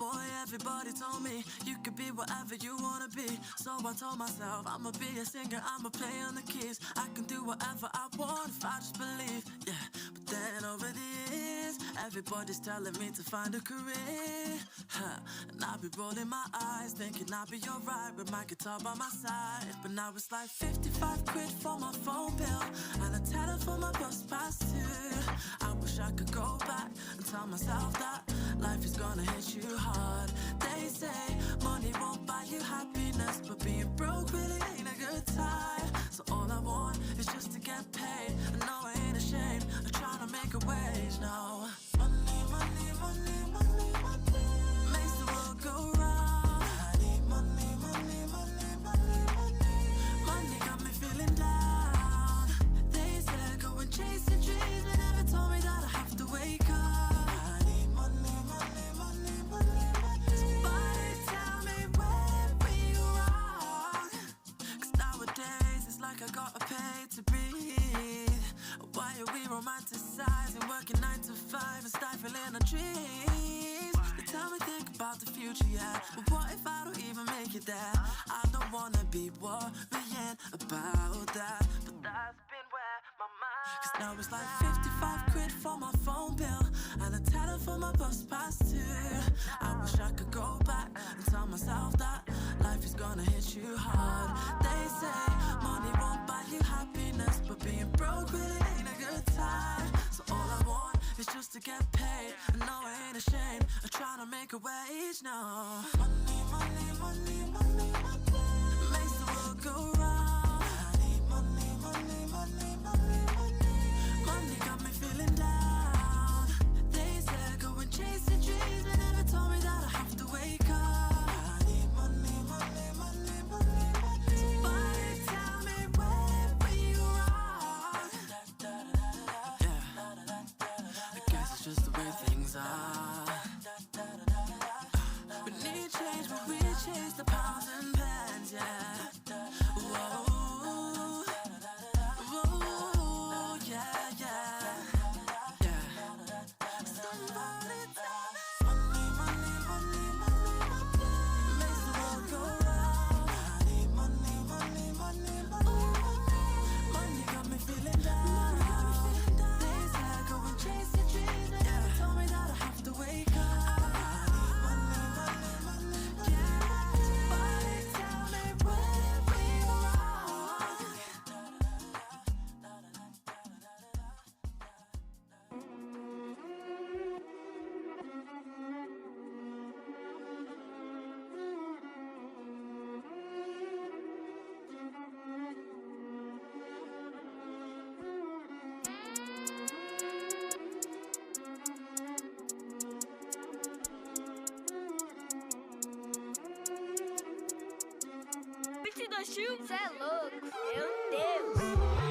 boy, everybody told me you could be whatever you wanna be. So I told myself I'ma be a singer, I'ma play on the keys. I can do whatever I want if I just believe, yeah. But then over the years, everybody's telling me to find a career, and I'll be rolling my eyes, thinking I'll be alright with my guitar by my side. But now it's like 55 quid for my phone bill and a tenner for my bus pass too. I wish I could go back and tell myself that life is gonna hit you hard. They say money won't buy you happiness, but being broke really ain't a good time. So all I want is just to get paid, and no, I ain't ashamed of trying to make a wage, no. Money, money, money, money, money makes the world go round. I need money, money, money, money, money. Money got me feeling down. They said go and chase your dreams, but never told me that I have to wake up. I need money, money, money, money, money. Somebody tell me where we go wrong, 'cause nowadays it's like I gotta pay to breathe. Why are we romanticizing working 9 to 5 and stifling our dreams? They tell me think about the future, yeah, but what if I don't even make it there? I don't wanna be worrying about that, but that's been where my mind. 'Cause now it's like 55 quid for my phone bill and a tenner for my bus pass too. I wish I could go back and tell myself that life is gonna hit you hard. They say money won't buy you happiness, but being broke really ain't a good time. So all I want is just to get paid, and no, I ain't ashamed of trying to make a wage, no. Money, money, money, money, money makes the world go round. I need money, money, money, money, money. Money got me feeling down. They said go and chase your dreams, but never told me that I have to wake up. I need money, money, money, money, money. Somebody tell me where we go wrong. Yeah, I guess it's just the way things are. We need change, but we chase the pounds and pence, yeah. Whoa, whoa, yeah, yeah, yeah. Somebody tell me money, money, money, money, money makes the world go round. I need money, money, money, money, money. Money got me feeling down. They said go and chase your dreams, but never told me that I have to wake up. Cê é louco, meu Deus.